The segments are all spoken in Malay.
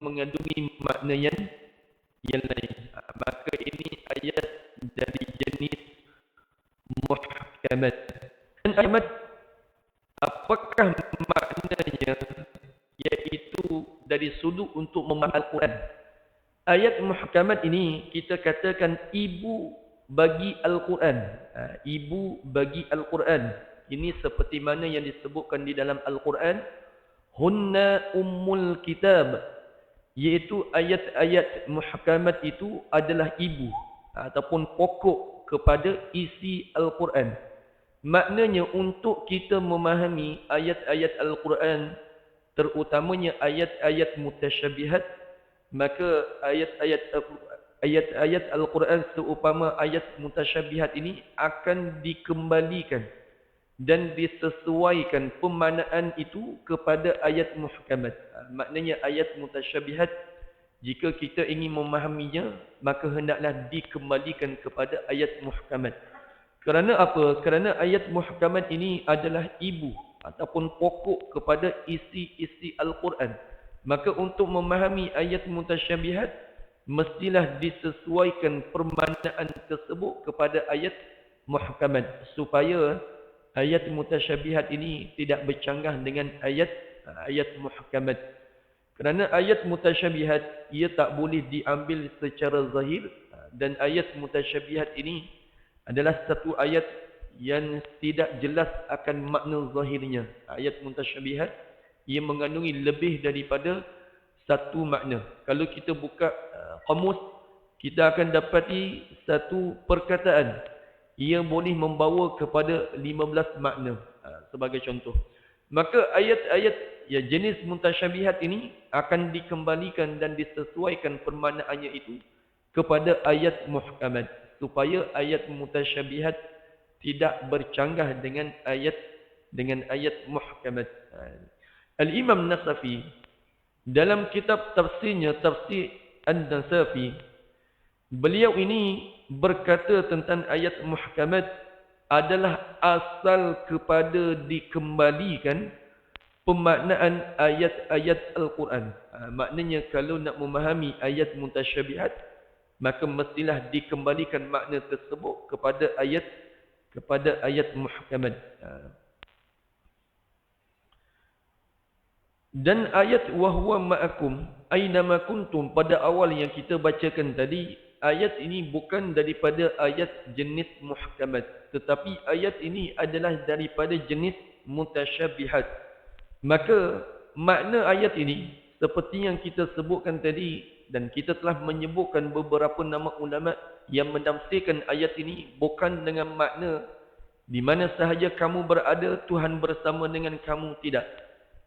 mengandungi makna yang lain. Maka ini ayat dari jenis muhkamat. Dan ayat apakah maknanya? Iaitu dari sudut untuk memahami Al-Quran. Ayat muhkamat ini kita katakan ibu bagi Al-Quran. Ibu bagi Al-Quran. Ini seperti mana yang disebutkan di dalam Al-Quran. Hunna ummul kitab. Iaitu ayat-ayat muhkamat itu adalah ibu ataupun pokok kepada isi Al-Quran. Maknanya untuk kita memahami ayat-ayat Al-Quran, terutamanya ayat-ayat mutasyabihat, maka ayat-ayat Al-Quran seumpama ayat mutasyabihat ini akan dikembalikan dan disesuaikan pemaknaan itu kepada ayat muhkamat. Maknanya ayat mutasyabihat, jika kita ingin memahaminya, maka hendaklah dikembalikan kepada ayat muhkamat. Kerana apa? Kerana ayat muhkamat ini adalah ibu ataupun pokok kepada isi-isi Al-Quran. Maka untuk memahami ayat mutasyabihat, mestilah disesuaikan permaknaan tersebut kepada ayat muhkamat, supaya ayat mutasyabihat ini tidak bercanggah dengan ayat muhkamat. Kerana ayat mutasyabihat, ia tak boleh diambil secara zahir, dan ayat mutasyabihat ini adalah satu ayat yang tidak jelas akan makna zahirnya. Ayat mutasyabihat, ia mengandungi lebih daripada satu makna. Kalau kita buka kamus, kita akan dapati satu perkataan, ia boleh membawa kepada 15 makna, sebagai contoh. Maka ayat-ayat jenis mutasyabihat ini akan dikembalikan dan disesuaikan permaknaannya itu kepada ayat muhkamat, supaya ayat mutasyabihat tidak bercanggah dengan ayat muhkamat. Al-Imam Nasafi dalam kitab tafsirnya, Tafsir An-Nasafi, beliau ini berkata tentang ayat muhkamat adalah asal kepada dikembalikan pemaknaan ayat-ayat Al-Quran. Maknanya kalau nak memahami ayat mutasyabihat, maka mestilah dikembalikan makna tersebut kepada ayat muhkamat. Dan ayat wahwa ma'akum aynama kuntum, pada awal yang kita bacakan tadi, ayat ini bukan daripada ayat jenis muhkamat, tetapi ayat ini adalah daripada jenis mutasyabihat. Maka makna ayat ini seperti yang kita sebutkan tadi, dan kita telah menyebutkan beberapa nama ulama yang menafsirkan ayat ini bukan dengan makna di mana sahaja kamu berada, Tuhan bersama dengan kamu, tidak.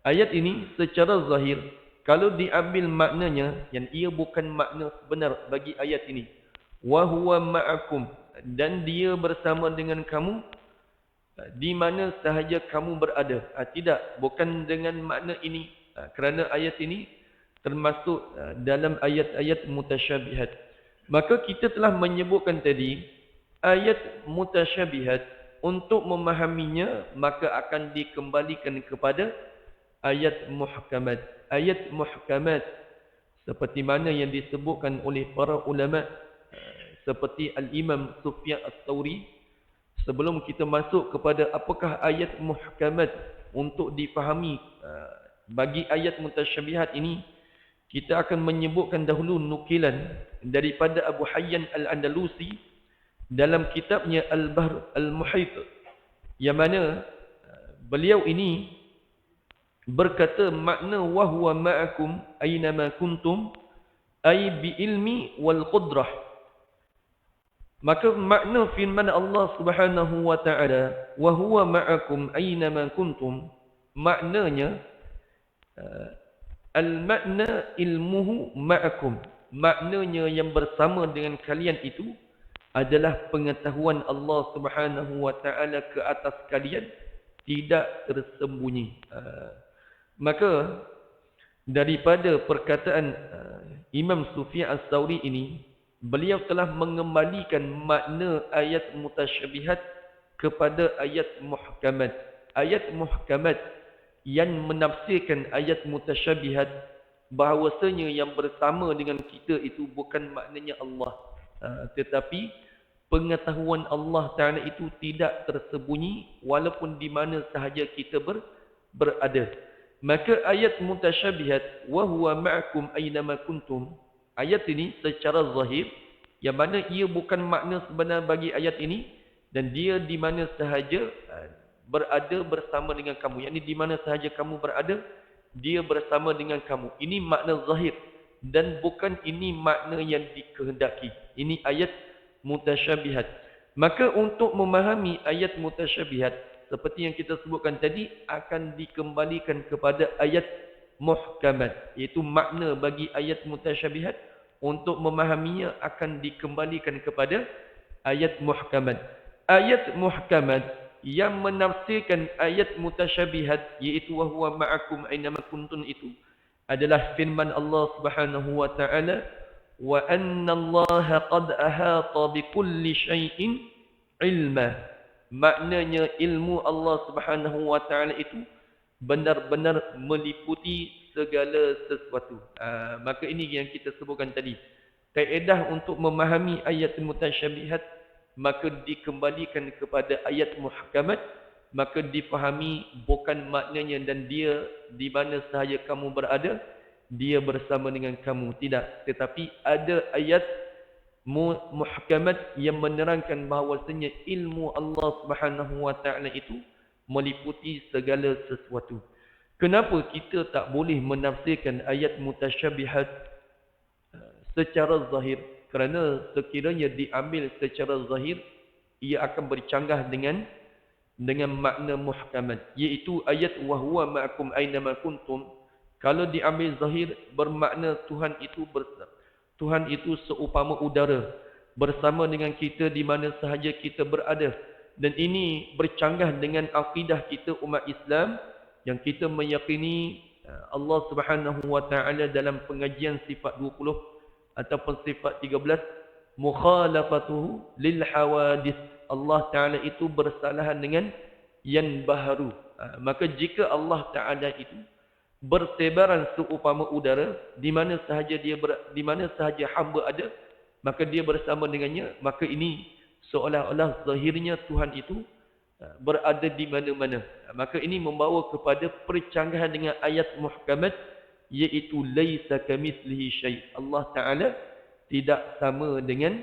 Ayat ini secara zahir, kalau diambil maknanya, yang ia bukan makna sebenar bagi ayat ini. Wa huwa ma'akum, dan dia bersama dengan kamu di mana sahaja kamu berada. Tidak, bukan dengan makna ini. Kerana ayat ini termasuk dalam ayat-ayat mutasyabihat. Maka kita telah menyebutkan tadi, ayat mutasyabihat untuk memahaminya, maka akan dikembalikan kepada ayat muhkamat. Ayat muhkamat seperti mana yang disebutkan oleh para ulama seperti Al-Imam Sufyan Ats-Tsauri. Sebelum kita masuk kepada apakah ayat muhkamat untuk difahami bagi ayat mutasyabihat ini, kita akan menyebutkan dahulu nukilan daripada Abu Hayyan Al-Andalusi dalam kitabnya Al-Bahr Al-Muhit, yang mana beliau ini berkata makna wahwa ma'akum aynama kuntum ay bi ilmi wal qudrah. Maka makna firman Allah Subhanahu wa taala wahwa ma'akum aynama kuntum, maknanya al-makna ilmuhu ma'akum, maknanya yang bersama dengan kalian itu adalah pengetahuan Allah Subhanahu wa taala ke atas kalian, tidak tersembunyi. Maka daripada perkataan Imam Sufyan Ats-Tsauri ini, beliau telah mengembalikan makna ayat mutasyabihat kepada ayat muhkamat. Ayat muhkamat yang menafsirkan ayat mutasyabihat bahawasanya yang bersama dengan kita itu bukan maknanya Allah. Tetapi pengetahuan Allah Ta'ala itu tidak tersembunyi walaupun di mana sahaja kita berada. Maka ayat mutasyabihat wa huwa ma'akum aynama kuntum, ayat ini secara zahir yang mana ia bukan makna sebenar bagi ayat ini, dan dia di mana sahaja berada bersama dengan kamu, yakni di mana sahaja kamu berada dia bersama dengan kamu. Ini makna zahir dan bukan ini makna yang dikehendaki. Ini ayat mutasyabihat. Maka untuk memahami ayat mutasyabihat seperti yang kita sebutkan tadi akan dikembalikan kepada ayat muhkamat, iaitu makna bagi ayat mutasyabihat untuk memahaminya akan dikembalikan kepada ayat muhkamat. Ayat muhkamat yang menafsirkan ayat mutasyabihat, iaitu wa huwa ma'akum aynama kuntum, itu adalah firman Allah Subhanahu wa taala, wa anna Allah qad ahata bikulli syai'in ilma. Maknanya ilmu Allah Subhanahu wa taala itu benar-benar meliputi segala sesuatu. Maka ini yang kita sebutkan tadi. Kaedah untuk memahami ayat mutasyabihat maka dikembalikan kepada ayat muhkamat, maka difahami bukan maknanya dan dia di mana sahaja kamu berada dia bersama dengan kamu, tidak, tetapi ada ayat muhkamat yang menerangkan bahawasanya ilmu Allah Subhanahu wa taala itu meliputi segala sesuatu. Kenapa kita tak boleh menafsirkan ayat mutasyabihat secara zahir? Kerana sekiranya diambil secara zahir, ia akan bercanggah dengan makna muhkamat, iaitu ayat wa huwa ma'akum aynama kuntum. Kalau diambil zahir bermakna Tuhan itu seumpama udara bersama dengan kita di mana sahaja kita berada. Dan ini bercanggah dengan akidah kita umat Islam yang kita meyakini Allah Subhanahu wa taala dalam pengajian sifat 20 ataupun sifat 13, mukhalafatuhu lil hawadith. Allah Ta'ala itu bersalahan dengan yang baharu. Maka jika Allah Ta'ala itu bertebaran seumpama udara di mana sahaja hamba ada, maka dia bersama dengannya, maka ini seolah-olah zahirnya Tuhan itu berada di mana-mana. Maka ini membawa kepada percanggahan dengan ayat muhkamat, iaitu laisa kamitslihi syai'. Allah Ta'ala tidak sama dengan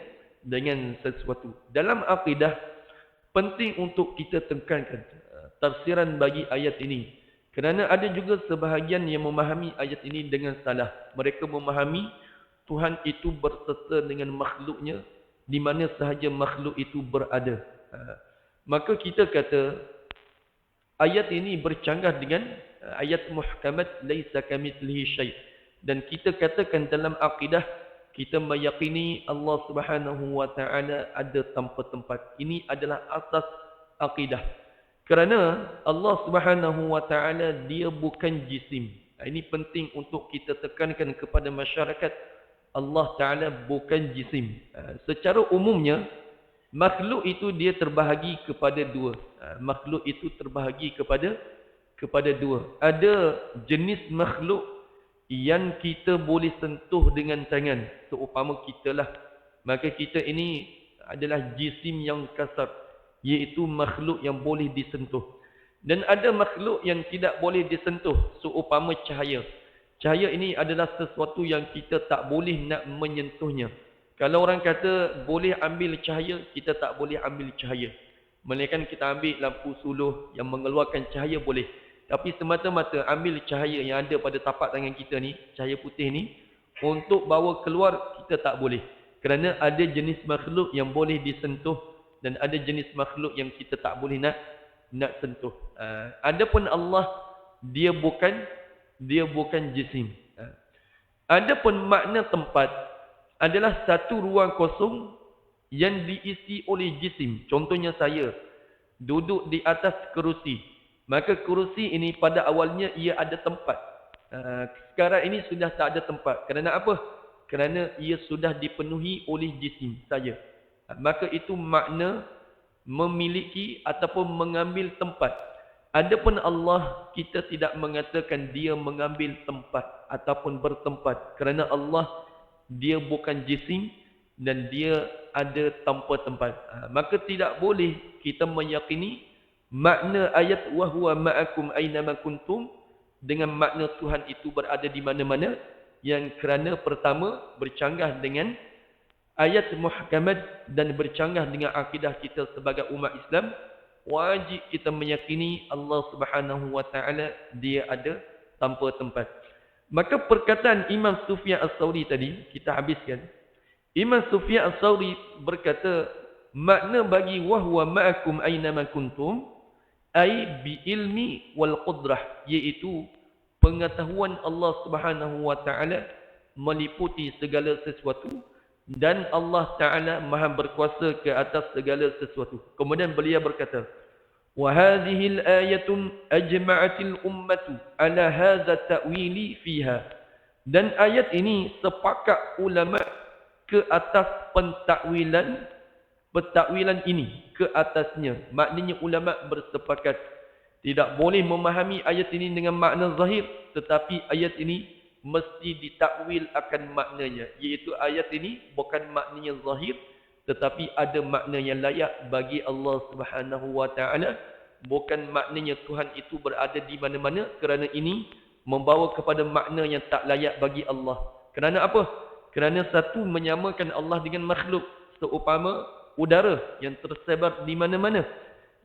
sesuatu. Dalam akidah penting untuk kita tekankan tafsiran bagi ayat ini, kerana ada juga sebahagian yang memahami ayat ini dengan salah. Mereka memahami Tuhan itu berserta dengan makhluknya di mana sahaja makhluk itu berada. Maka kita kata ayat ini bercanggah dengan ayat muhkamat laisa kamitslihi syai'. Dan kita katakan dalam akidah kita meyakini Allah Subhanahu wa taala ada tanpa tempat. Ini adalah asas akidah. Kerana Allah Subhanahu wa taala dia bukan jisim. Ini penting untuk kita tekankan kepada masyarakat. Allah Ta'ala bukan jisim. Secara umumnya makhluk itu dia terbahagi kepada dua. Makhluk itu terbahagi kepada dua. Ada jenis makhluk yang kita boleh sentuh dengan tangan, seumpama kita lah. Maka kita ini adalah jisim yang kasar, iaitu makhluk yang boleh disentuh. Dan ada makhluk yang tidak boleh disentuh, seumpama cahaya. Cahaya ini adalah sesuatu yang kita tak boleh nak menyentuhnya. Kalau orang kata boleh ambil cahaya, kita tak boleh ambil cahaya. Melainkan kita ambil lampu suluh yang mengeluarkan cahaya boleh. Tapi semata-mata ambil cahaya yang ada pada tapak tangan kita ni, cahaya putih ni, untuk bawa keluar kita tak boleh. Kerana ada jenis makhluk yang boleh disentuh dan ada jenis makhluk yang kita tak boleh nak sentuh. Adapun Allah, dia bukan jisim. Adapun makna tempat adalah satu ruang kosong yang diisi oleh jisim. Contohnya saya duduk di atas kerusi. Maka kerusi ini pada awalnya ia ada tempat. Sekarang ini sudah tak ada tempat. Kerana apa? Kerana ia sudah dipenuhi oleh jisim saya. Maka itu makna memiliki ataupun mengambil tempat. Adapun Allah, kita tidak mengatakan dia mengambil tempat ataupun bertempat, kerana Allah dia bukan jisim dan dia ada tanpa tempat. Maka tidak boleh kita meyakini makna ayat wa huwa ma'akum aynama kuntum dengan makna Tuhan itu berada di mana-mana, yang kerana pertama bercanggah dengan ayat muhkamat dan bercanggah dengan akidah kita sebagai umat Islam. Wajib kita meyakini Allah Subhanahu wa taala dia ada tanpa tempat. Maka perkataan Imam Sufyan As-Tsauri tadi kita habiskan. Imam Sufyan As-Tsauri berkata, makna bagi wa huwa ma'akum aynama kuntum ai bi ilmi wal qudrah, iaitu pengetahuan Allah Subhanahu wa taala meliputi segala sesuatu dan Allah Ta'ala maha berkuasa ke atas segala sesuatu. Kemudian beliau berkata, wa hadhihi al-ayatun ajma'atil ummatu ala hadha ta'wili fiha. Dan ayat ini sepakat ulama ke atas pentakwilan ini, ke atasnya. Maknanya ulama bersepakat tidak boleh memahami ayat ini dengan makna zahir, tetapi ayat ini mesti ditakwil akan maknanya, iaitu ayat ini bukan maknanya zahir, tetapi ada makna yang layak bagi Allah Subhanahu wa taala. Bukan maknanya Tuhan itu berada di mana-mana, kerana ini membawa kepada makna yang tak layak bagi Allah. Kerana apa? Kerana satu menyamakan Allah dengan makhluk seumpama udara yang tersebar di mana-mana,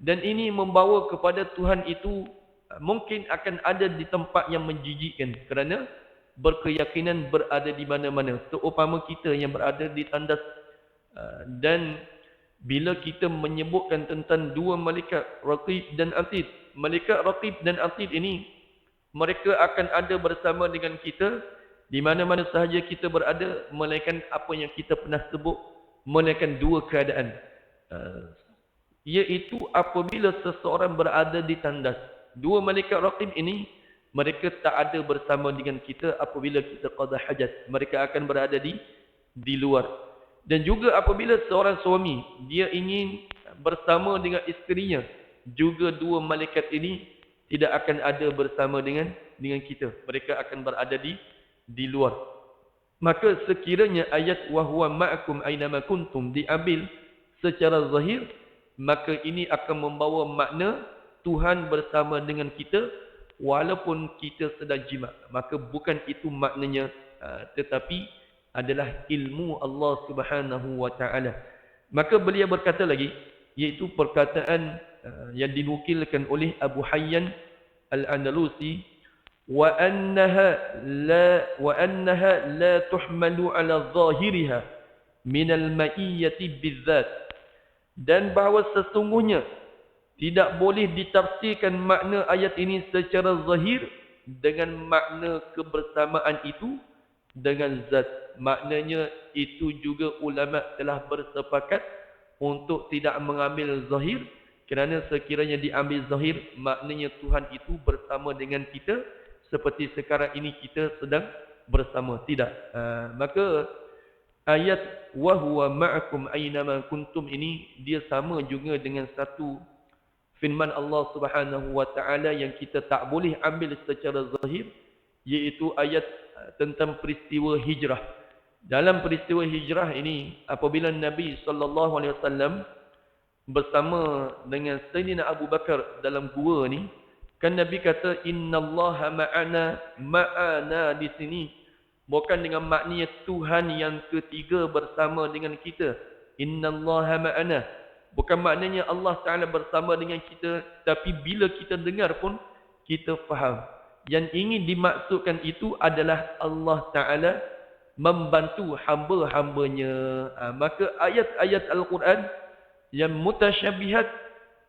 dan ini membawa kepada Tuhan itu mungkin akan ada di tempat yang menjijikkan, kerana berkeyakinan berada di mana-mana. Seumpama kita yang berada di tandas, dan bila kita menyebutkan tentang dua malaikat Raqib dan Atid, malaikat Raqib dan Atid ini mereka akan ada bersama dengan kita di mana-mana sahaja kita berada, melainkan apa yang kita pernah sebut, melainkan dua keadaan, iaitu apabila seseorang berada di tandas. Dua malaikat Raqib ini mereka tak ada bersama dengan kita apabila kita qada hajat. Mereka akan berada di luar. Dan juga apabila seorang suami dia ingin bersama dengan isterinya, juga dua malaikat ini tidak akan ada bersama dengan kita. Mereka akan berada di luar. Maka sekiranya ayat wa huwa ma'akum aynama kuntum diambil secara zahir, maka ini akan membawa makna Tuhan bersama dengan kita walaupun kita sedang jima. Maka bukan itu maknanya, tetapi adalah ilmu Allah Subhanahu wa taala. Maka beliau berkata lagi, iaitu perkataan yang dinukilkan oleh Abu Hayyan Al-Andalusi, wa annaha la tuhmalu ala zahiriha min al-ma'iyyati bidzat, dan bahawa sesungguhnya tidak boleh ditafsirkan makna ayat ini secara zahir dengan makna kebersamaan itu dengan zat. Maknanya itu juga ulama telah bersepakat untuk tidak mengambil zahir, kerana sekiranya diambil zahir, maknanya Tuhan itu bersama dengan kita seperti sekarang ini kita sedang bersama. Tidak. Maka ayat wa huwa ma'akum aynama kuntum ini dia sama juga dengan satu firman Allah Subhanahu wa taala yang kita tak boleh ambil secara zahir, iaitu ayat tentang peristiwa hijrah. Dalam peristiwa hijrah ini, apabila Nabi sallallahu alaihi wasallam bersama dengan Sayyidina Abu Bakar dalam gua ni, kan Nabi kata innallaha ma'ana di sini bukan dengan maknanya Tuhan yang ketiga bersama dengan kita. Innallaha ma'ana bukan maknanya Allah Ta'ala bersama dengan kita, tapi bila kita dengar pun kita faham. Yang ingin dimaksudkan itu adalah Allah Ta'ala membantu hamba-hambanya. Maka ayat-ayat Al-Quran yang mutasyabihat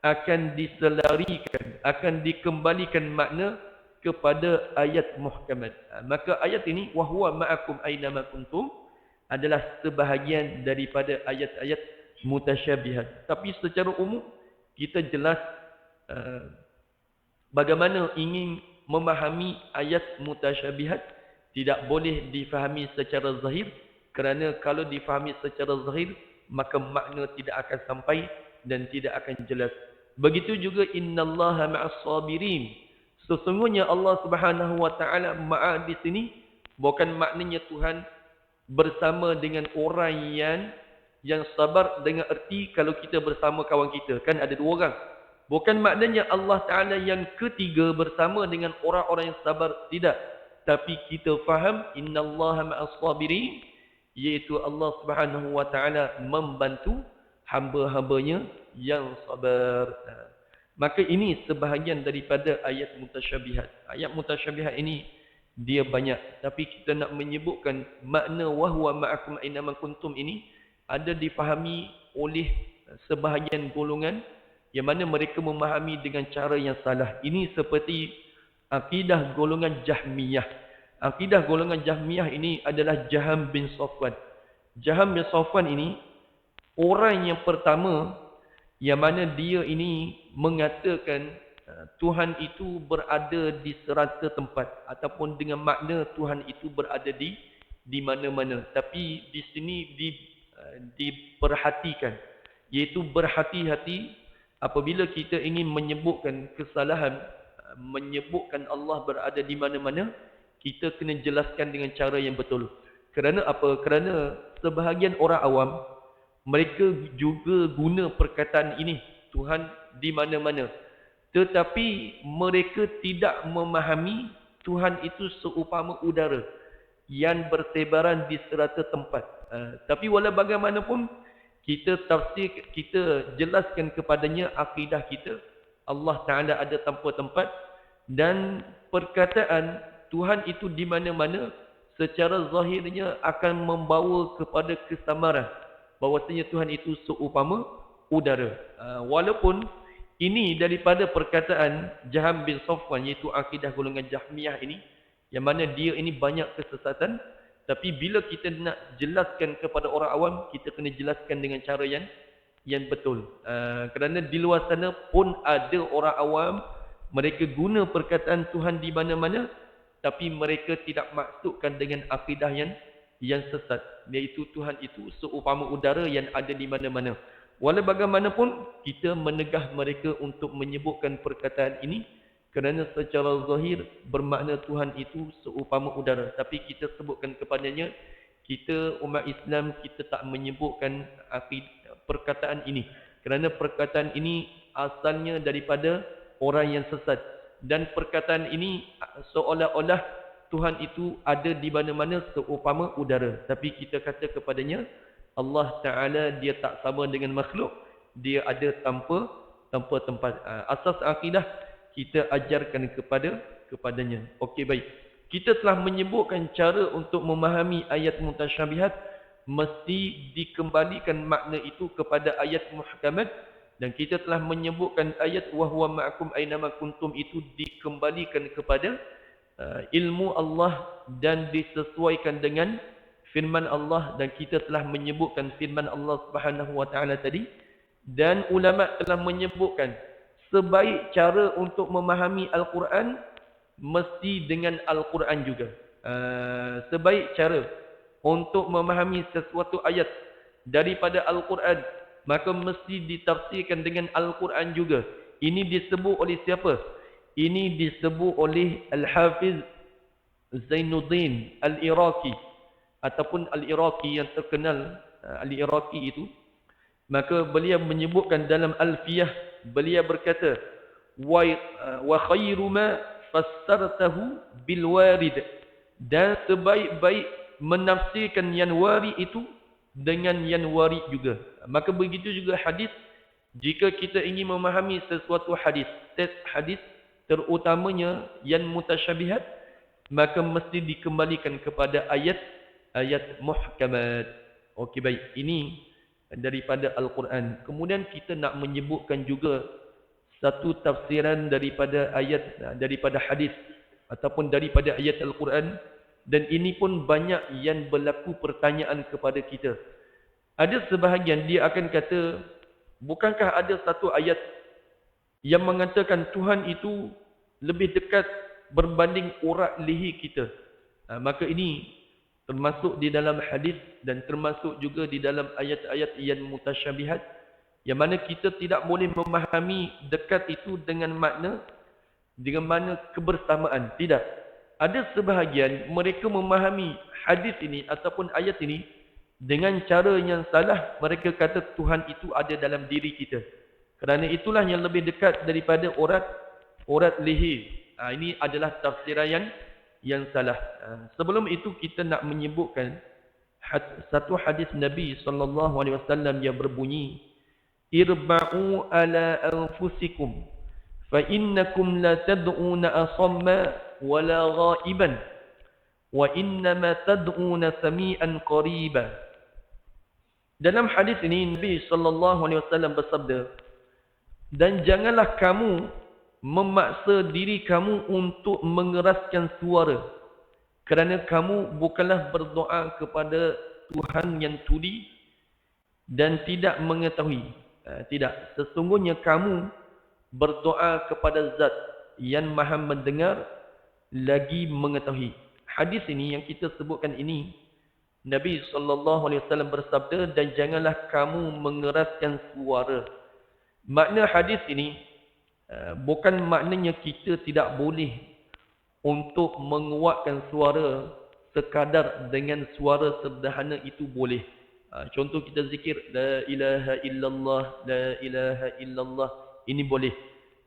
akan diselarikan, akan dikembalikan makna kepada ayat muhkamat. Maka ayat ini, وَهُوَ مَعَكُمْ أَيْنَمَا كُنْتُمْ, adalah sebahagian daripada ayat-ayat mutasyabihat. Tapi secara umum, kita jelas bagaimana ingin memahami ayat mutasyabihat tidak boleh difahami secara zahir, kerana kalau difahami secara zahir, maka makna tidak akan sampai dan tidak akan jelas. Begitu juga innallaha ma'as sabirin. Sesungguhnya Allah Subhanahu wa taala ma'a di sini bukan maknanya Tuhan bersama dengan orang yang sabar dengan erti kalau kita bersama kawan kita. Kan ada dua orang. Bukan maknanya Allah Ta'ala yang ketiga bersama dengan orang-orang yang sabar. Tidak. Tapi kita faham innallaha ma'as sabirin, iaitu Allah Subhanahu wa taala membantu hamba-hambanya yang sabar. Maka ini sebahagian daripada ayat mutasyabihat. Ayat mutasyabihat ini dia banyak, tapi kita nak menyebutkan makna wahwa ma'akum aina ma kuntum ini ada difahami oleh sebahagian golongan yang mana mereka memahami dengan cara yang salah. Ini seperti akidah golongan Jahmiyah. Akidah golongan Jahmiyah ini adalah Jaham bin Safwan. Jaham bin Safwan ini orang yang pertama yang mana dia ini mengatakan Tuhan itu berada di serata tempat ataupun dengan makna Tuhan itu berada di mana-mana. Tapi di sini diperhatikan, iaitu berhati-hati apabila kita ingin menyebutkan kesalahan, menyebutkan Allah berada di mana-mana, kita kena jelaskan dengan cara yang betul. Kerana apa? Kerana sebahagian orang awam mereka juga guna perkataan ini, Tuhan di mana-mana. Tetapi mereka tidak memahami Tuhan itu seumpama udara yang bertebaran di serata tempat. Tapi walau bagaimanapun, kita tafsir, kita jelaskan kepadanya akidah kita, Allah Ta'ala ada tanpa tempat, dan perkataan Tuhan itu di mana-mana secara zahirnya akan membawa kepada kesamaran. Bahawasanya Tuhan itu seumpama udara. Walaupun ini daripada perkataan Jaham bin Safwan, iaitu akidah golongan Jahmiyah ini, yang mana dia ini banyak kesesatan. Tapi bila kita nak jelaskan kepada orang awam, kita kena jelaskan dengan cara yang betul. Kerana di luar sana pun ada orang awam, mereka guna perkataan Tuhan di mana-mana, tapi mereka tidak maksudkan dengan akidah yang sesat, iaitu Tuhan itu seumpama udara yang ada di mana-mana. Walau bagaimanapun, kita menegah mereka untuk menyebutkan perkataan ini kerana secara zahir bermakna Tuhan itu seumpama udara. Tapi kita sebutkan kepadanya, kita umat Islam, kita tak menyebutkan perkataan ini. Kerana perkataan ini asalnya daripada orang yang sesat. Dan perkataan ini seolah-olah Tuhan itu ada di mana-mana seumpama udara. Tapi kita kata kepadanya, Allah Ta'ala dia tak sama dengan makhluk. Dia ada tanpa tempat. Asas akidah kita ajarkan kepadanya. Okey, baik. Kita telah menyebutkan cara untuk memahami ayat mutasyabihat. Mesti dikembalikan makna itu kepada ayat muhkamat. Dan kita telah menyebutkan ayat wahwa ma'akum aynama kuntum itu dikembalikan kepada ilmu Allah dan disesuaikan dengan firman Allah. Dan kita telah menyebutkan firman Allah Subhanahu wa taala tadi, dan ulama telah menyebutkan sebaik cara untuk memahami Al-Quran mesti dengan Al-Quran juga. Sebaik cara untuk memahami sesuatu ayat daripada Al-Quran, maka mesti ditafsirkan dengan Al-Quran juga. Ini disebut oleh siapa? Ini disebut oleh Al-Hafiz Zainuddin Al-Iraqi, ataupun Al-Iraqi yang terkenal, Al-Iraqi itu. Maka beliau menyebutkan dalam Alfiyah, beliau berkata, wa khairu ma fassartahu bil warid, dan sebaik-baik menafsirkan yang warid itu dengan yang warid juga. Maka begitu juga hadis. Jika kita ingin memahami sesuatu hadis, teks hadis terutamanya yang mutasyabihat, maka mesti dikembalikan kepada ayat muhkamat. Okey, baik. Ini daripada Al-Quran. Kemudian kita nak menyebutkan juga satu tafsiran daripada ayat, daripada hadis ataupun daripada ayat Al-Quran. Dan ini pun banyak yang berlaku pertanyaan kepada kita. Ada sebahagian dia akan kata, bukankah ada satu ayat yang mengatakan Tuhan itu lebih dekat berbanding urat leher kita? Maka ini termasuk di dalam hadis dan termasuk juga di dalam ayat-ayat yang mutasyabihat. Yang mana kita tidak boleh memahami dekat itu dengan makna kebersamaan. Tidak. Ada sebahagian mereka memahami hadis ini ataupun ayat ini dengan cara yang salah. Mereka kata Tuhan itu ada dalam diri kita. Kerana itulah yang lebih dekat daripada urat leher. Ini adalah tafsiran yang salah. Sebelum itu kita nak menyebutkan satu hadis Nabi SAW yang berbunyi, Irba'u ala anfusikum fa innakum la tad'una asamma wala ghaiban wa innama tad'una sami'an qariba. Dalam hadis ini Nabi SAW bersabda, dan janganlah kamu memaksa diri kamu untuk mengeraskan suara, kerana kamu bukanlah berdoa kepada Tuhan yang tuli dan tidak mengetahui. Tidak, sesungguhnya kamu berdoa kepada Zat yang Maha mendengar lagi mengetahui. Hadis ini yang kita sebutkan ini, Nabi SAW bersabda, dan janganlah kamu mengeraskan suara. Makna hadis ini bukan maknanya kita tidak boleh untuk menguatkan suara sekadar dengan suara sederhana, itu boleh. Contoh kita zikir la ilaha illallah, la ilaha illallah, ini boleh.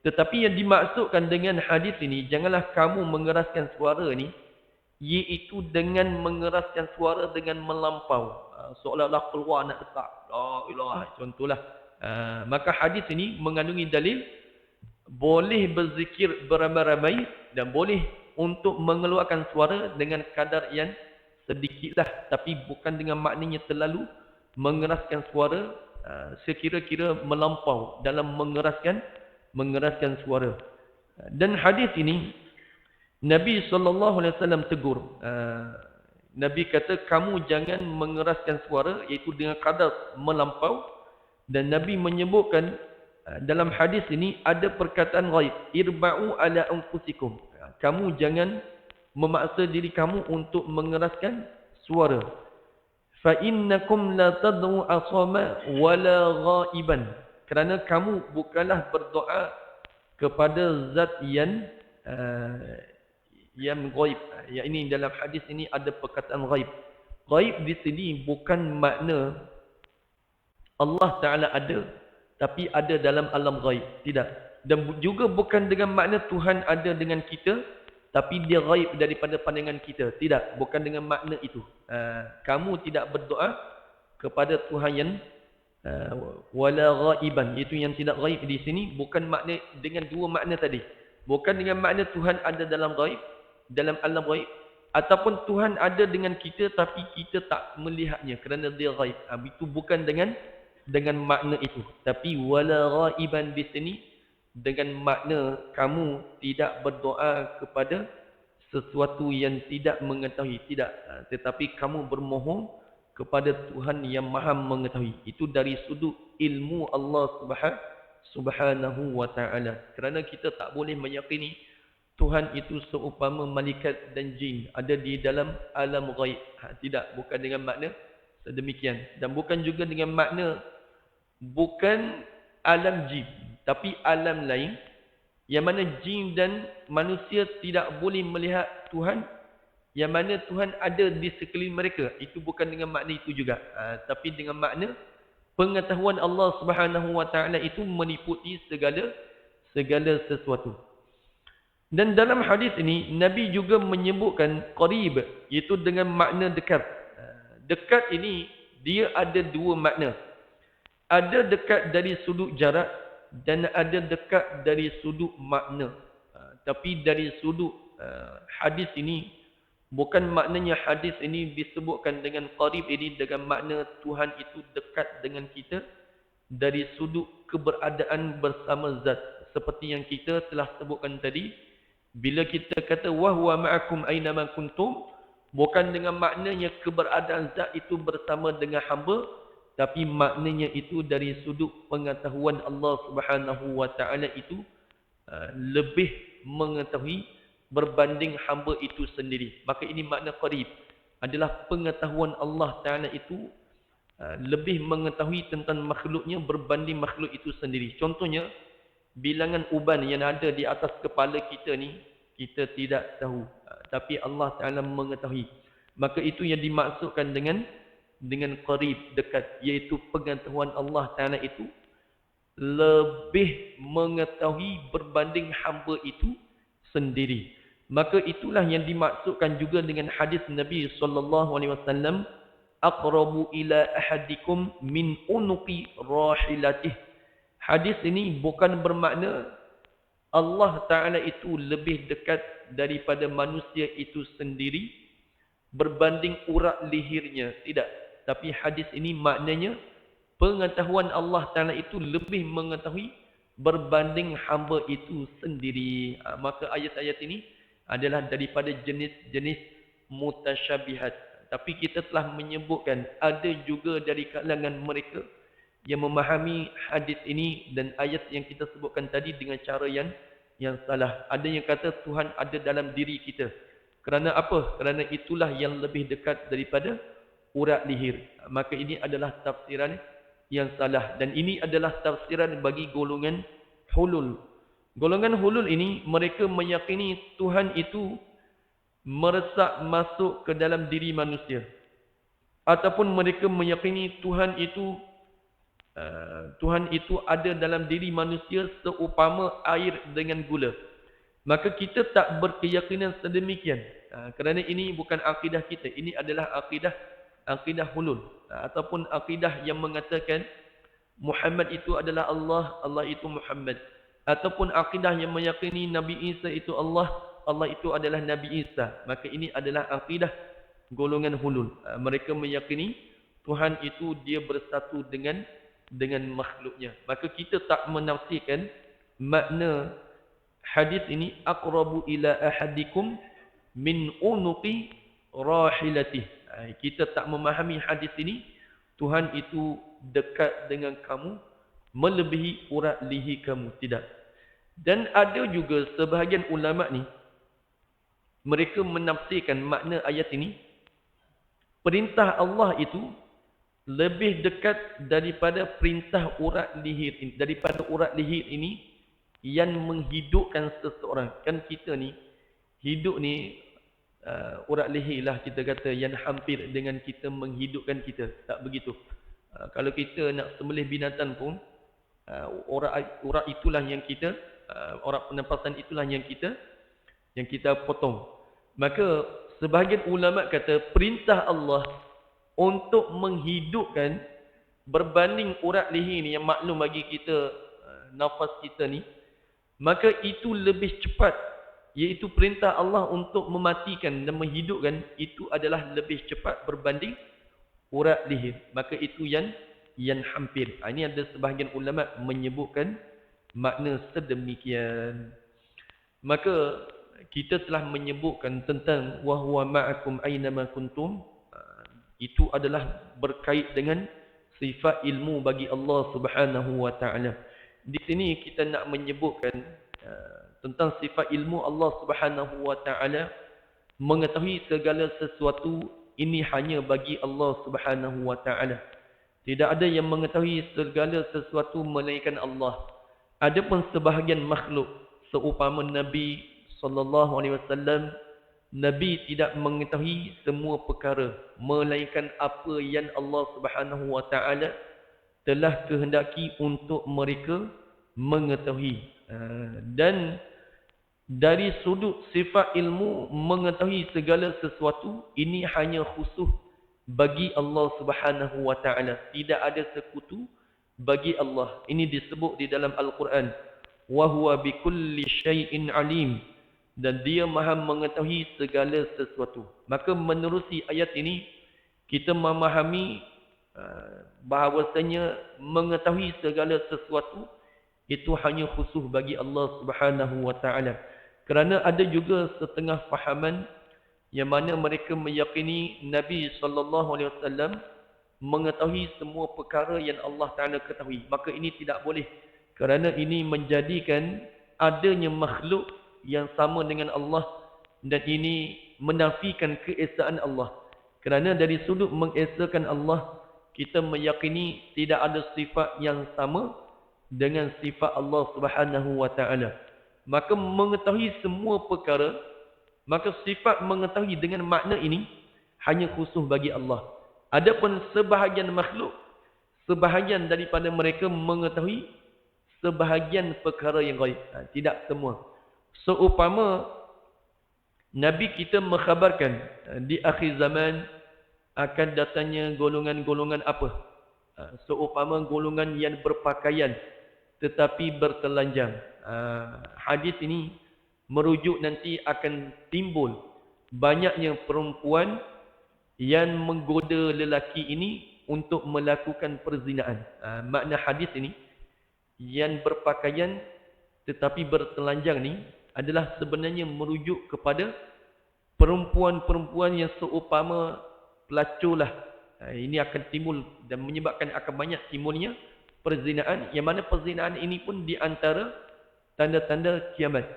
Tetapi yang dimaksudkan dengan hadis ini, janganlah kamu mengeraskan suara ni, iaitu dengan mengeraskan suara dengan melampau, seolah-olah keluar nak detak la ilaha, contohlah. Maka hadis ini mengandungi dalil boleh berzikir beramai-ramai dan boleh untuk mengeluarkan suara dengan kadar yang sedikitlah, tapi bukan dengan maknanya terlalu mengeraskan suara sekira-kira melampau dalam mengeraskan suara. Dan hadis ini Nabi SAW tegur. Nabi kata kamu jangan mengeraskan suara, iaitu dengan kadar melampau. Dan Nabi menyebutkan dalam hadis ini ada perkataan ghaib, irba'u ala anfusikum. Kamu jangan memaksa diri kamu untuk mengeraskan suara. Fa innakum la tad'u asama wala ghaiban. Kerana kamu bukanlah berdoa kepada zat yang ghaib. Yang ini dalam hadis ini ada perkataan ghaib. Ghaib di sini bukan makna Allah Ta'ala ada, tapi ada dalam alam ghaib. Tidak. Dan juga bukan dengan makna Tuhan ada dengan kita, tapi dia ghaib daripada pandangan kita. Tidak. Bukan dengan makna itu. Kamu tidak berdoa kepada Tuhan yang wala ghaiban. Itu yang tidak ghaib di sini. Bukan makna dengan dua makna tadi. Bukan dengan makna Tuhan ada dalam ghaib, dalam alam ghaib. Ataupun Tuhan ada dengan kita, tapi kita tak melihatnya kerana dia ghaib. Itu bukan dengan makna itu. Tapi wala ghaiban di sini dengan makna kamu tidak berdoa kepada sesuatu yang tidak mengetahui. Tidak. Tetapi kamu bermohon kepada Tuhan yang Maha mengetahui. Itu dari sudut ilmu Allah Subhanahu wa ta'ala. Kerana kita tak boleh meyakini Tuhan itu seumpama malaikat dan jin ada di dalam alam ghaib. Tidak. Bukan dengan makna sedemikian. Dan bukan juga dengan makna bukan alam jin, tapi alam lain, yang mana jin dan manusia tidak boleh melihat Tuhan, yang mana Tuhan ada di sekeliling mereka. Itu bukan dengan makna itu juga, tapi dengan makna pengetahuan Allah Subhanahu wa ta'ala itu meliputi segala sesuatu. Dan dalam hadis ini Nabi juga menyebutkan qarib, iaitu dengan makna dekat. Dekat ini dia ada dua makna. Ada dekat dari sudut jarak dan ada dekat dari sudut makna. Tapi dari sudut hadis ini, bukan maknanya hadis ini disebutkan dengan qarib ini dengan makna Tuhan itu dekat dengan kita dari sudut keberadaan bersama zat. Seperti yang kita telah sebutkan tadi, bila kita kata wa huwa ma'akum aina ma kuntum, bukan dengan maknanya keberadaan zat itu bersama dengan hamba, tapi maknanya itu dari sudut pengetahuan Allah Subhanahu wa ta'ala itu lebih mengetahui berbanding hamba itu sendiri. Maka ini makna qarib adalah pengetahuan Allah Ta'ala itu lebih mengetahui tentang makhluknya berbanding makhluk itu sendiri. Contohnya, bilangan uban yang ada di atas kepala kita ni, kita tidak tahu. Tapi Allah Ta'ala mengetahui. Maka itu yang dimaksudkan dengan qarib, dekat. Iaitu pengetahuan Allah Ta'ala itu lebih mengetahui berbanding hamba itu sendiri. Maka itulah yang dimaksudkan juga dengan hadis Nabi SAW, aqrabu ila ahadikum min unuqi rahilatih. Hadis ini bukan bermakna Allah Ta'ala itu lebih dekat daripada manusia itu sendiri berbanding urat lehernya. Tidak. Tapi hadis ini maknanya pengetahuan Allah Ta'ala itu lebih mengetahui berbanding hamba itu sendiri. Maka ayat-ayat ini adalah daripada jenis-jenis mutasyabihat. Tapi kita telah menyebutkan ada juga dari kalangan mereka yang memahami hadis ini dan ayat yang kita sebutkan tadi dengan cara yang salah. Ada yang kata Tuhan ada dalam diri kita. Kerana apa? Kerana itulah yang lebih dekat daripada urat leher. Maka ini adalah tafsiran yang salah. Dan ini adalah tafsiran bagi golongan hulul. Golongan hulul ini mereka meyakini Tuhan itu meresak masuk ke dalam diri manusia. Ataupun mereka meyakini Tuhan itu ada dalam diri manusia seupama air dengan gula. Maka kita tak berkeyakinan sedemikian. Kerana ini bukan akidah kita. Ini adalah akidah hulul. Ataupun akidah yang mengatakan Muhammad itu adalah Allah, Allah itu Muhammad. Ataupun akidah yang meyakini Nabi Isa itu Allah, Allah itu adalah Nabi Isa. Maka ini adalah akidah golongan hulul. Mereka meyakini Tuhan itu dia bersatu dengan makhluknya. Maka kita tak menafsirkan makna hadis ini aqrabu ila ahadikum min unuqi rahilatih. Kita tak memahami hadis ini Tuhan itu dekat dengan kamu melebihi urat leher kamu. Tidak. Dan ada juga sebahagian ulama ni mereka menafsirkan makna ayat ini perintah Allah itu lebih dekat daripada perintah urat leher ini, daripada urat leher ini yang menghidupkan seseorang. Kan kita ni hidup ni urat leher lah kita kata yang hampir dengan kita menghidupkan kita. Tak begitu. Kalau kita nak sembelih binatang pun urat itulah yang kita urat penampasan itulah yang kita potong. Maka sebahagian ulama kata perintah Allah untuk menghidupkan berbanding urat leher ni yang maklum bagi kita nafas kita ni, maka itu lebih cepat. Iaitu perintah Allah untuk mematikan dan menghidupkan itu adalah lebih cepat berbanding urat leher. Maka itu yang hampir. Ini ada sebahagian ulama menyebutkan makna sedemikian. Maka kita telah menyebutkan tentang wa huwa ma'akum aynama kuntum. Itu adalah berkait dengan sifat ilmu bagi Allah Subhanahu wa taala. Di sini kita nak menyebutkan tentang sifat ilmu Allah Subhanahu wa taala, mengetahui segala sesuatu ini hanya bagi Allah Subhanahu wa taala. Tidak ada yang mengetahui segala sesuatu melainkan Allah. Adapun sebahagian makhluk seumpama Nabi sallallahu alaihi wasallam, Nabi tidak mengetahui semua perkara melainkan apa yang Allah Subhanahu wa taala telah kehendaki untuk mereka mengetahui. Dan dari sudut sifat ilmu mengetahui segala sesuatu ini hanya khusus bagi Allah Subhanahu wa taala. Tidak ada sekutu bagi Allah. Ini disebut di dalam Al-Quran, wa huwa bikulli syai'in alim. Dan dia maha mengetahui segala sesuatu. Maka menerusi ayat ini, kita memahami bahawasanya mengetahui segala sesuatu itu hanya khusus bagi Allah Subhanahu wa taala. Kerana ada juga setengah fahaman yang mana mereka meyakini Nabi sallallahu alaihi wasallam mengetahui semua perkara yang Allah Taala ketahui. Maka ini tidak boleh. Kerana ini menjadikan adanya makhluk yang sama dengan Allah, dan ini menafikan keesaan Allah. Kerana dari sudut mengesakan Allah, kita meyakini tidak ada sifat yang sama dengan sifat Allah Subhanahu wa taala. Maka mengetahui semua perkara, maka sifat mengetahui dengan makna ini hanya khusus bagi Allah. Adapun sebahagian makhluk, sebahagian daripada mereka mengetahui sebahagian perkara yang gaib. Tidak semua. Seumpama Nabi kita mengkhabarkan di akhir zaman akan datangnya golongan-golongan apa? Seumpama golongan yang berpakaian tetapi bertelanjang. Hadis ini merujuk nanti akan timbul banyaknya perempuan yang menggoda lelaki ini untuk melakukan perzinaan. Makna hadis ini, yang berpakaian tetapi bertelanjang ni adalah sebenarnya merujuk kepada perempuan-perempuan yang seumpama pelacur lah. Ini akan timbul dan menyebabkan akan banyak timbulnya perzinaan, yang mana perzinaan ini pun di antara tanda-tanda kiamat.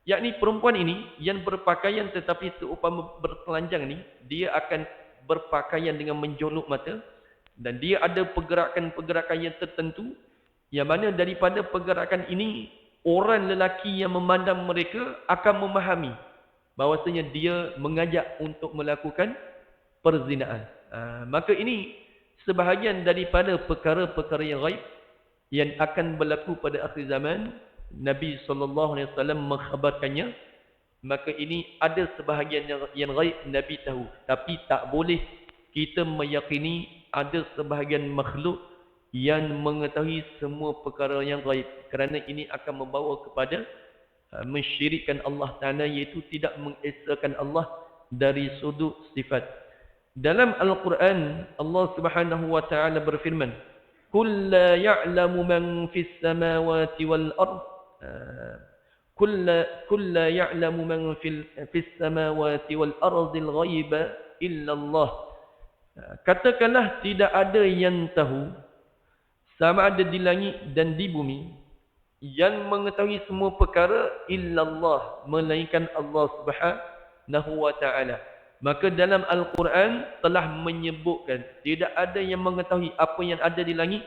Yakni perempuan ini yang berpakaian tetapi seumpama bertelanjang ni, dia akan berpakaian dengan menjolok mata dan dia ada pergerakan-pergerakan yang tertentu, yang mana daripada pergerakan ini orang lelaki yang memandang mereka akan memahami bahawasanya dia mengajak untuk melakukan perzinaan. Maka ini sebahagian daripada perkara-perkara yang gaib yang akan berlaku pada akhir zaman. Nabi SAW mengkhabarkannya. Maka ini ada sebahagian yang gaib Nabi tahu. Tapi tak boleh kita meyakini ada sebahagian makhluk yang mengetahui semua perkara yang gaib. Kerana ini akan membawa kepada mensyirikkan Allah Ta'ala, iaitu tidak mengesahkan Allah dari sudut sifat. Dalam Al-Quran, Allah Subhanahu wa Ta'ala berfirman, "Qul la ya'lamu man fis samawati wal ard." Qul la ya'lamu man fis samawati wal ardil ghaiba illa Allah. Katakanlah tidak ada yang tahu sama ada di langit dan di bumi yang mengetahui semua perkara illallah, melainkan Allah Subhanahu wa Ta'ala. Maka dalam Al-Quran telah menyebutkan tidak ada yang mengetahui apa yang ada di langit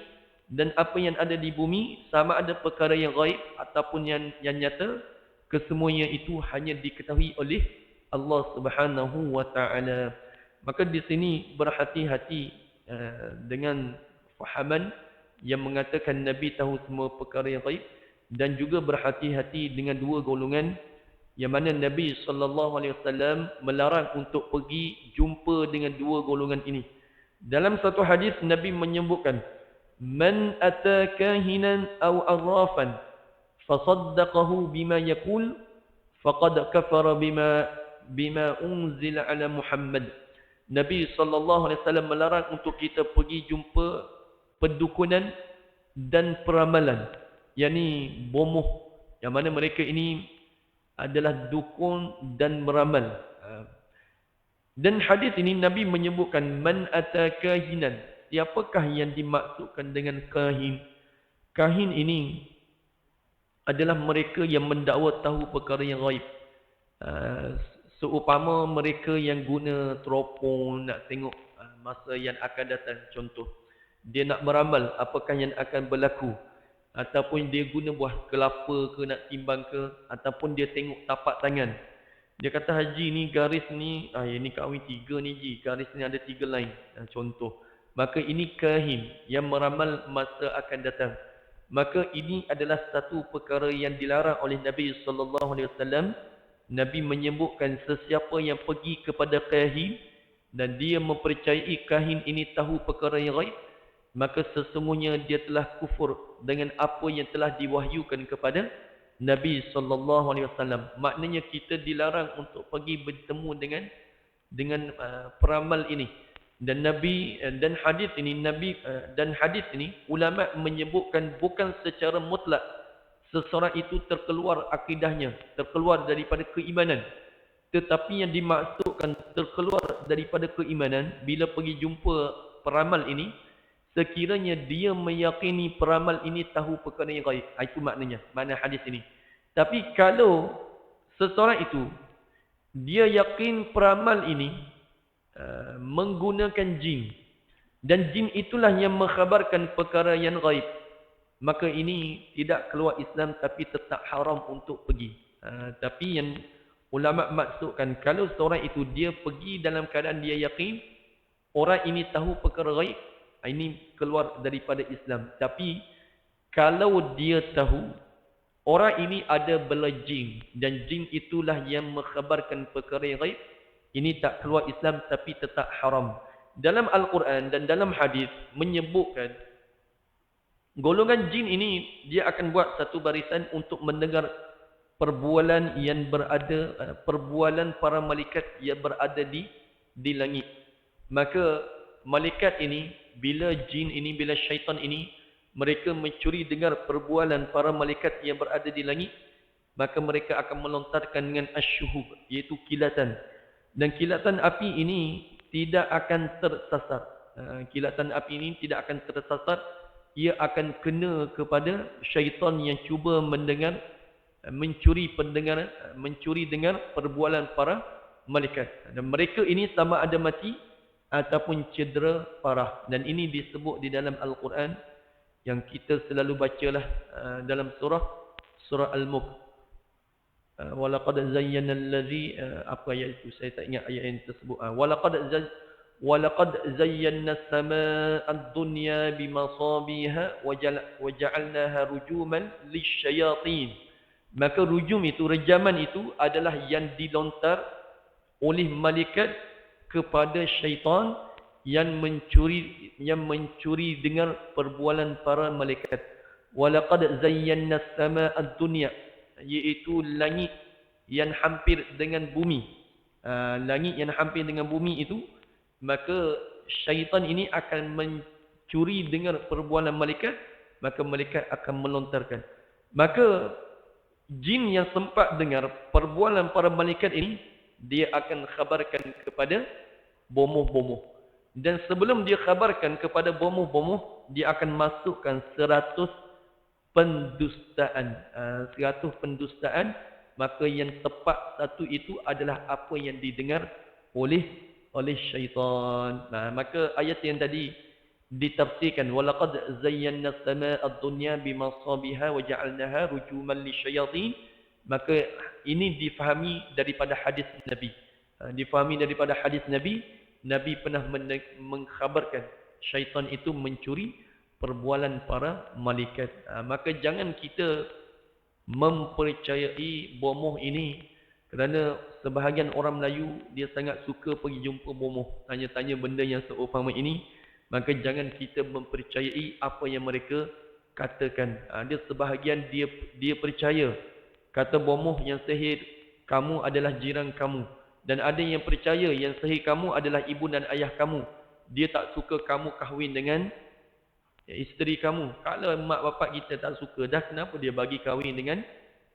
dan apa yang ada di bumi, sama ada perkara yang gaib ataupun yang nyata. Kesemuanya itu hanya diketahui oleh Allah Subhanahu wa Ta'ala. Maka di sini berhati-hati dengan fahaman yang mengatakan Nabi tahu semua perkara yang gaib, dan juga berhati-hati dengan dua golongan yang mana Nabi SAW melarang untuk pergi jumpa dengan dua golongan ini. Dalam satu hadis Nabi menyebutkan, "Man ata kahinan aw arrafan fasaddaqahu bima yaqul faqad kafara bima unzila ala Muhammad." Nabi SAW melarang untuk kita pergi jumpa pendukunan dan peramalan, yakni bomoh, yang mana mereka ini adalah dukun dan meramal. Dan hadis ini Nabi menyebutkan man ata kahinan. Siapakah yang dimaksudkan dengan kahin? Kahin ini adalah mereka yang mendakwa tahu perkara yang gaib. Seumpama mereka yang guna teropong nak tengok masa yang akan datang. Contoh, dia nak meramal apakah yang akan berlaku, ataupun dia guna buah kelapa ke nak timbang ke, ataupun dia tengok tapak tangan. Dia kata, "Haji ni garis ni, ini kahwin 3 ni Ji, garis ni ada 3 line." Contoh. Maka ini kahin yang meramal masa akan datang. Maka ini adalah satu perkara yang dilarang oleh Nabi SAW. Nabi menyebutkan sesiapa yang pergi kepada kahin dan dia mempercayai kahin ini tahu perkara yang gaib, maka sesungguhnya dia telah kufur dengan apa yang telah diwahyukan kepada Nabi SAW. Maknanya kita dilarang untuk pergi bertemu dengan peramal ini. Dan hadis ini ulama menyebutkan bukan secara mutlak seseorang itu terkeluar akidahnya, terkeluar daripada keimanan. Tetapi yang dimaksudkan terkeluar daripada keimanan bila pergi jumpa peramal ini, sekiranya dia meyakini peramal ini tahu perkara yang gaib. Itu maknanya, makna hadis ini. Tapi kalau seseorang itu dia yakin peramal ini menggunakan jin, Dan jin itulah yang mengkhabarkan perkara yang gaib. Maka ini tidak keluar Islam tapi tetap haram untuk pergi. Tapi yang ulama maksudkan, kalau seorang itu dia pergi dalam keadaan dia yakin orang ini tahu perkara gaib, ini keluar daripada Islam. Tapi kalau dia tahu orang ini ada bela jin dan jin itulah yang mengkhabarkan perkara yang gaib, ini tak keluar Islam tapi tetap haram. Dalam Al-Quran dan dalam hadis menyebutkan golongan jin ini dia akan buat satu barisan untuk mendengar perbualan yang berada, perbualan para malaikat yang berada di langit. Maka malaikat ini, bila jin ini, bila syaitan ini, mereka mencuri dengar perbualan para malaikat yang berada di langit, maka mereka akan melontarkan dengan asyuhub, iaitu kilatan. Dan kilatan api ini tidak akan tersasar. Kilatan api ini tidak akan tersasar. Ia akan kena kepada syaitan yang cuba mendengar, mencuri dengar perbualan para malaikat. Dan mereka ini sama ada mati ataupun cedera parah. Dan ini disebut di dalam Al-Quran yang kita selalu bacalah dalam surah Al-Mulk. Walaqad zayyana allazi, apa ayat itu saya tak ingat ayat yang tersebut. Walaqad zayyana as-samaa'a ad-dunya bimasabiha wa ja'alnaha rujuman lisyayatin. Maka rujum itu, rejaman itu adalah yang dilontar oleh malaikat kepada syaitan yang mencuri dengar perbualan para malaikat. Walaqad zayyana as-samaa'a ad-dunya, iaitu langit yang hampir dengan bumi. Langit yang hampir dengan bumi itu, maka syaitan ini akan mencuri dengar perbualan malaikat, maka malaikat akan melontarkan. Maka jin yang sempat dengar perbualan para malaikat ini, dia akan khabarkan kepada bomoh-bomoh. Dan sebelum dia khabarkan kepada bomoh-bomoh, dia akan masukkan 100 pendustaan. 100 pendustaan, maka yang tepat satu itu adalah apa yang didengar oleh syaitan. Maka ayat yang tadi ditafsirkan, walaqad zayyana as-samaa'a ad-dunya bimasabiha wa ja'alnaha rujuman lisyayatin. Maka ini difahami daripada hadis Nabi. Difahami daripada hadis Nabi, Nabi pernah mengkhabarkan syaitan itu mencuri perbualan para malaikat. Maka jangan kita mempercayai bomoh ini, kerana sebahagian orang Melayu dia sangat suka pergi jumpa bomoh, tanya-tanya benda yang seumpama ini. Maka jangan kita mempercayai apa yang mereka katakan. Dia sebahagian dia percaya, kata bomoh yang sihir kamu adalah jiran kamu, dan ada yang percaya yang sihir kamu adalah ibu dan ayah kamu. Dia tak suka kamu kahwin dengan isteri kamu. Kalau mak bapak kita tak suka dah, kenapa dia bagi kahwin dengan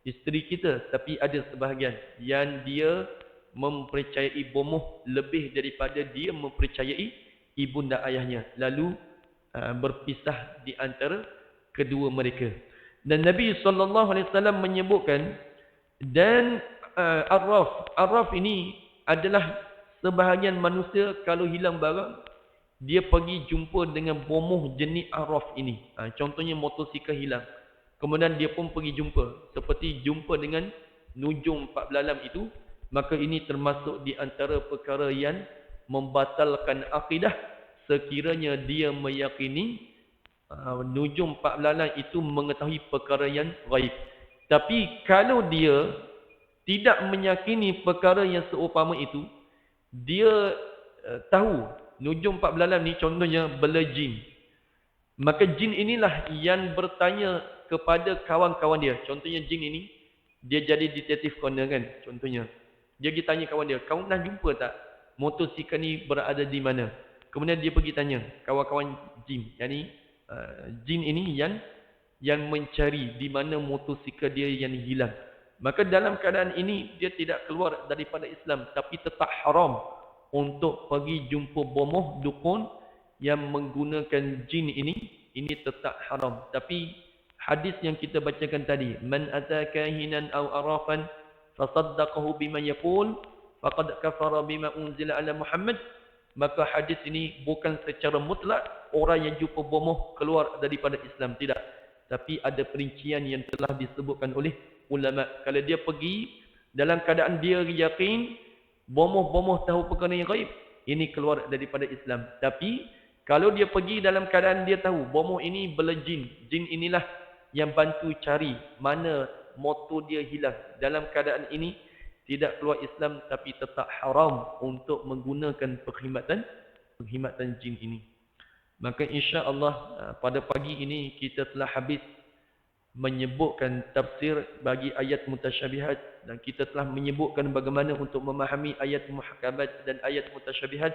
isteri kita? Tapi ada sebahagian yang dia mempercayai bomoh lebih daripada dia mempercayai ibunda ayahnya, lalu berpisah di antara kedua mereka. Dan Nabi SAW menyebutkan, dan Arraf ini adalah sebahagian manusia kalau hilang barang, dia pergi jumpa dengan bomoh jenis Arraf ini. Contohnya motosikal hilang, kemudian dia pun pergi jumpa, seperti jumpa dengan nujum 4 belalam itu. Maka ini termasuk di antara perkara yang membatalkan akidah, sekiranya dia meyakini nujum 4 belalang itu mengetahui perkara yang gaib. Tapi kalau dia tidak meyakini perkara yang seumpama itu, dia tahu nujum 4 belalang ni contohnya bela jin, maka jin inilah yang bertanya kepada kawan-kawan dia. Contohnya jin ini dia jadi detektif corner kan, contohnya dia pergi tanya kawan dia, kau dah jumpa tak motosikal ni berada di mana? Kemudian dia pergi tanya kawan-kawan jin, yakni jin ini yang mencari di mana motosikal dia yang hilang. Maka dalam keadaan ini dia tidak keluar daripada Islam, tapi tetap haram untuk pergi jumpa bomoh dukun yang menggunakan jin ini tetap haram. Tapi hadis yang kita bacakan tadi, man ataka hinan aw arafan fasaddaqahu bima yaqul faqad kafara bima unzila ala Muhammad, maka hadis ini bukan secara mutlak orang yang jumpa bomoh keluar daripada Islam, tidak. Tapi ada perincian yang telah disebutkan oleh ulama. Kalau dia pergi dalam keadaan dia yakin bomoh-bomoh tahu perkara yang gaib, ini keluar daripada Islam. Tapi kalau dia pergi dalam keadaan dia tahu bomoh ini berjin, jin inilah yang bantu cari mana motor dia hilang, dalam keadaan ini tidak keluar Islam, tapi tetap haram untuk menggunakan perkhidmatan jin ini. Maka insya-Allah pada pagi ini kita telah habis menyebutkan tafsir bagi ayat mutasyabihat, dan kita telah menyebutkan bagaimana untuk memahami ayat muhkamat dan ayat mutasyabihat,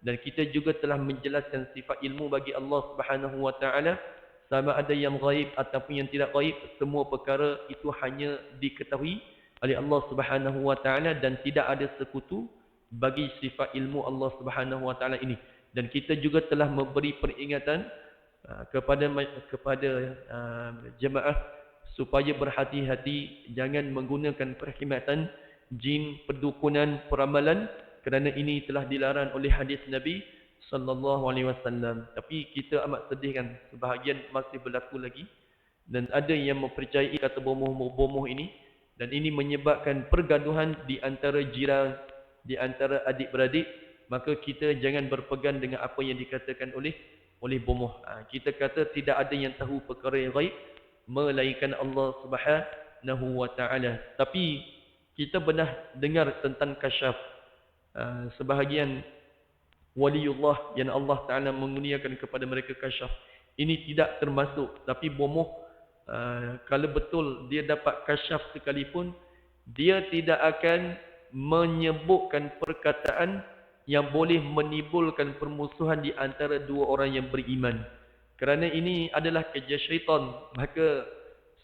dan kita juga telah menjelaskan sifat ilmu bagi Allah Subhanahu wa taala, sama ada yang gaib ataupun yang tidak gaib, semua perkara itu hanya diketahui oleh Allah Subhanahu wa taala dan tidak ada sekutu bagi sifat ilmu Allah Subhanahu wa taala ini. Dan kita juga telah memberi peringatan kepada jemaah supaya berhati-hati jangan menggunakan perkhidmatan jin, perdukunan, peramalan, kerana ini telah dilarang oleh hadis Nabi sallallahu alaihi wasallam. Tapi kita amat sedih kan, sebahagian masih berlaku lagi dan ada yang mempercayai kata bomoh ini, dan ini menyebabkan pergaduhan di antara jiran, di antara adik-beradik. Maka kita jangan berpegang dengan apa yang dikatakan oleh bomoh. Kita kata tidak ada yang tahu perkara yang gaib melainkan Allah Subhanahu wa taala. Tapi kita pernah dengar tentang kasyaf. Sebahagian waliullah yang Allah taala mengurniakan kepada mereka kasyaf. Ini tidak termasuk, tapi bomoh kalau betul dia dapat kasyaf sekalipun, dia tidak akan menyebutkan perkataan yang boleh menimbulkan permusuhan di antara dua orang yang beriman. Kerana ini adalah kerja syaitan, maka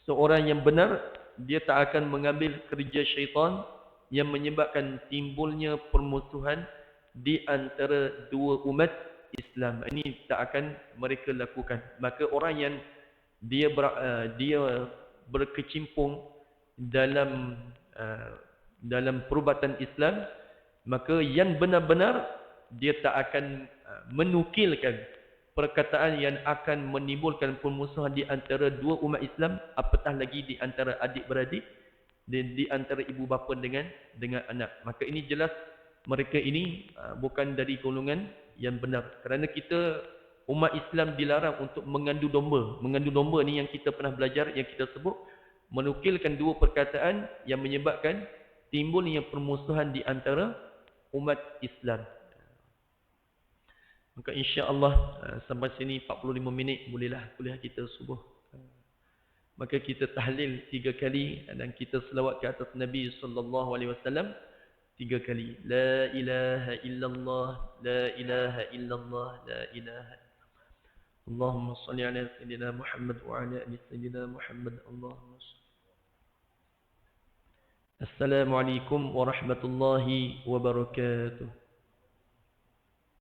seorang yang benar dia tak akan mengambil kerja syaitan yang menyebabkan timbulnya permusuhan di antara dua umat Islam. Ini tak akan mereka lakukan. Maka orang yang dia berkecimpung dalam perubatan Islam, maka yang benar-benar dia tak akan menukilkan perkataan yang akan menimbulkan permusuhan di antara dua umat Islam, apatah lagi di antara adik-beradik dan di antara ibu bapa dengan anak. Maka ini jelas mereka ini bukan dari golongan yang benar. Kerana kita umat Islam dilarang untuk mengandu domba. Mengandu domba ni yang kita pernah belajar, yang kita sebut menukilkan dua perkataan yang menyebabkan timbulnya permusuhan di antara umat Islam. Maka insya-Allah sampai sini 45 minit bolehlah kuliah kita subuh. Maka kita tahlil 3 kali dan kita selawat ke atas Nabi sallallahu alaihi wasallam 3 kali. La ilaha illallah, la ilaha illallah, la ilaha. Allahumma salli ala sayyidina Muhammad wa ala ali sayyidina Muhammad. Allahumma salli. Assalamualaikum warahmatullahi wabarakatuh.